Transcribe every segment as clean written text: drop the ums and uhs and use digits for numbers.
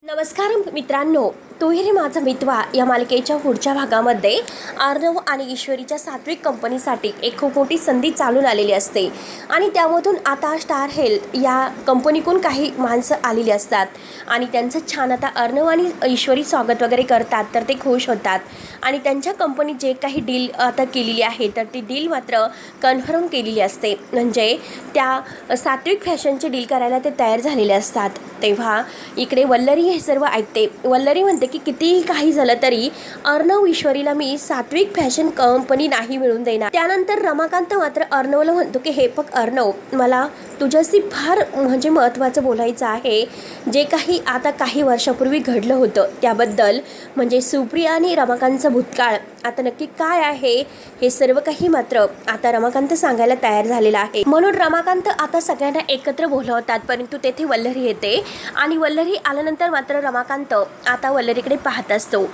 नमस्कार मित्रांनो, तूही रे माझा मितवा या मालिकेच्या पुढच्या भागामध्ये अर्णव आणि ईश्वरीच्या सात्विक कंपनीसाठी एक खूप मोठी संधी चालून आलेली असते आणि त्यामधून आता स्टार हेल्थ या कंपनीकडून काही माणसं आलेली असतात आणि त्यांचं छान आता अर्णव आणि ईश्वरी स्वागत वगैरे करतात, तर ते खुश होतात आणि त्यांच्या कंपनीत जे काही डील आता केलेली आहे तर ती डील मात्र कन्फर्म केलेली असते. म्हणजे त्या सात्विक फॅशनची डील करायला ते तयार झालेले असतात. तेव्हा इकडे वल्लरी हे सर्व ऐकते. वल्लरी म्हणते की कितीही काही झालं तरी अर्णव ईश्वरीला मी सात्विक फॅशन कंपनी नाही मिळून देणार. त्यानंतर रमाकांत मात्र अर्णवला म्हणतो की हे बघ अर्णव, मला तुझ्याशी फार म्हणजे महत्त्वाचं बोलायचं आहे. जे काही आता काही वर्षापूर्वी घडलं होतं त्याबद्दल, म्हणजे सुप्रिया आणि रमाकांतचा भूतकाळ आता नक्की काय आहे हे सर्व काही मात्र आता रमाकांत सांगायला तयार झालेला आहे. म्हणून रमाकांत आता सगळ्यांना एकत्र बोलवतात, परंतु तेथे वल्लरी येते आणि वल्लरी आल्यानंतर मात्र रमाकांत आता वल्लरीकडे पाहत असतो.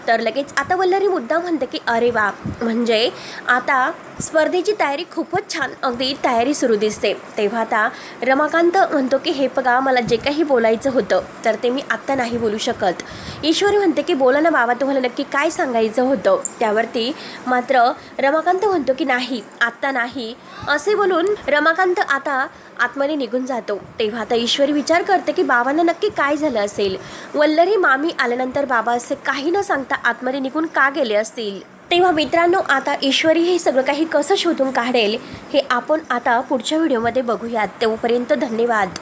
तर लगेच आता वल्लरी मुद्दा म्हणते की अरे वा, म्हणजे आता स्पर्धेची तयारी खूपच छान, अगदी तयारी सुरू दिसते. तेव्हा आता रमाकांत म्हणतो की हे बघा, मला जे काही बोलायचं होतं तर ते मी आत्ता नाही बोलू शकत. ईश्वरी म्हणते की बोला ना बाबा, तुम्हाला नक्की काय सांगायचं होतं. त्यावरती मात्र रमाकांत म्हणतो की नाही, आत्ता नाही, असे बोलून रमाकांत आता आतमध्ये निघून जातो. तेव्हा आता ईश्वरी विचार करते की बाबांना नक्की काय झालं असेल. वल्लरी मामी आल्यानंतर बाबा असे काही न सांगता आतमध्ये निघून का गेले असतील. तेव्हा मित्रांनो, आता ईश्वरी हे सगळं काही कसं शोधून काढेल हे आपण आता पुढच्या व्हिडिओमध्ये बघूयात. तोपर्यंत धन्यवाद.